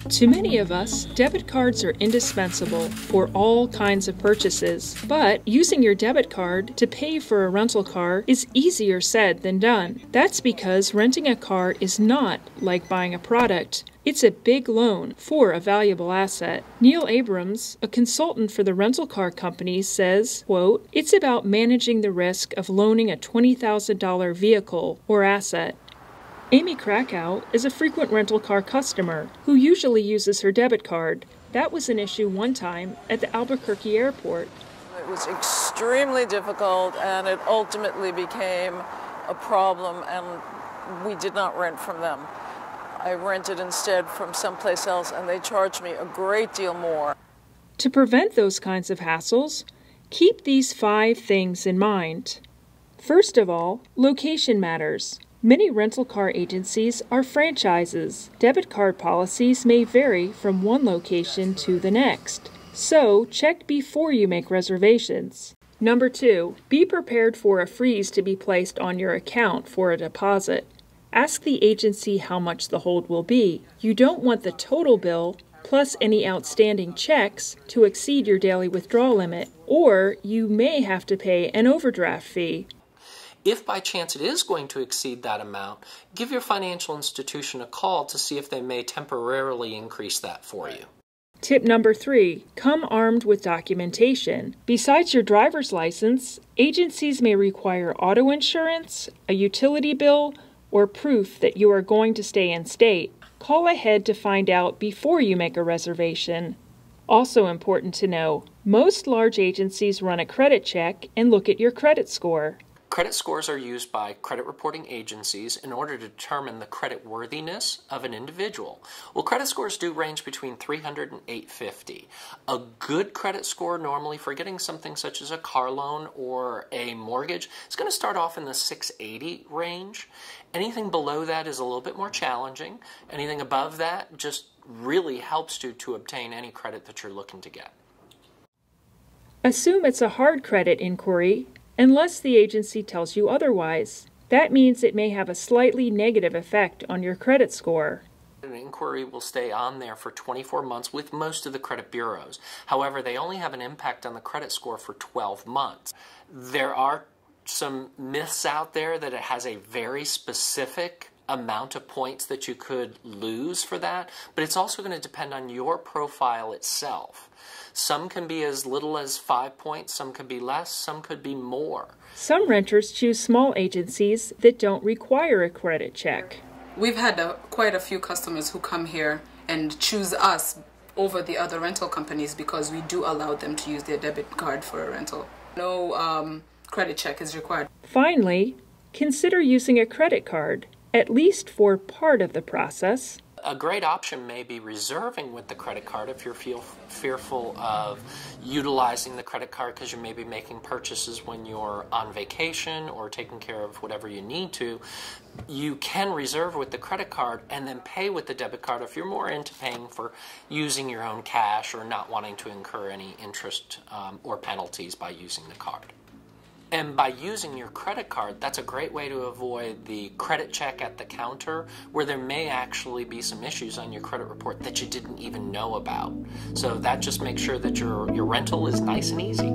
To many of us, debit cards are indispensable for all kinds of purchases, but using your debit card to pay for a rental car is easier said than done. That's because renting a car is not like buying a product. It's a big loan for a valuable asset. Neil Abrams, a consultant for the rental car company, says, quote, "It's about managing the risk of loaning a $20,000 vehicle or asset." Amy Krakow is a frequent rental car customer who usually uses her debit card. That was an issue one time at the Albuquerque airport. It was extremely difficult, and it ultimately became a problem, and we did not rent from them. I rented instead from someplace else, and they charged me a great deal more. To prevent those kinds of hassles, keep these 5 things in mind. First of all, location matters. Many rental car agencies are franchises. Debit card policies may vary from one location to the next, so check before you make reservations. Number 2, be prepared for a freeze to be placed on your account for a deposit. Ask the agency how much the hold will be. You don't want the total bill, plus any outstanding checks, to exceed your daily withdrawal limit, or you may have to pay an overdraft fee. If by chance it is going to exceed that amount, give your financial institution a call to see if they may temporarily increase that for you. Tip number 3, come armed with documentation. Besides your driver's license, agencies may require auto insurance, a utility bill, or proof that you are going to stay in state. Call ahead to find out before you make a reservation. Also important to know, most large agencies run a credit check and look at your credit score. Credit scores are used by credit reporting agencies in order to determine the credit worthiness of an individual. Well, credit scores do range between 300 and 850. A good credit score normally for getting something such as a car loan or a mortgage is going to start off in the 680 range. Anything below that is a little bit more challenging. Anything above that just really helps you to obtain any credit that you're looking to get. Assume it's a hard credit inquiry, unless the agency tells you otherwise. That means it may have a slightly negative effect on your credit score. An inquiry will stay on there for 24 months with most of the credit bureaus. However, they only have an impact on the credit score for 12 months. There are some myths out there that it has a very specific amount of points that you could lose for that, but it's also going to depend on your profile itself. Some can be as little as 5 points, some could be less, some could be more. Some renters choose small agencies that don't require a credit check. We've had quite a few customers who come here and choose us over the other rental companies because we do allow them to use their debit card for a rental. No credit check is required. Finally, consider using a credit card, at least for part of the process. A great option may be reserving with the credit card if you're fearful of utilizing the credit card because you may be making purchases when you're on vacation or taking care of whatever you need to. You can reserve with the credit card and then pay with the debit card if you're more into paying for using your own cash or not wanting to incur any interest or penalties by using the card. And by using your credit card, that's a great way to avoid the credit check at the counter where there may actually be some issues on your credit report that you didn't even know about. So that just makes sure that your rental is nice and easy.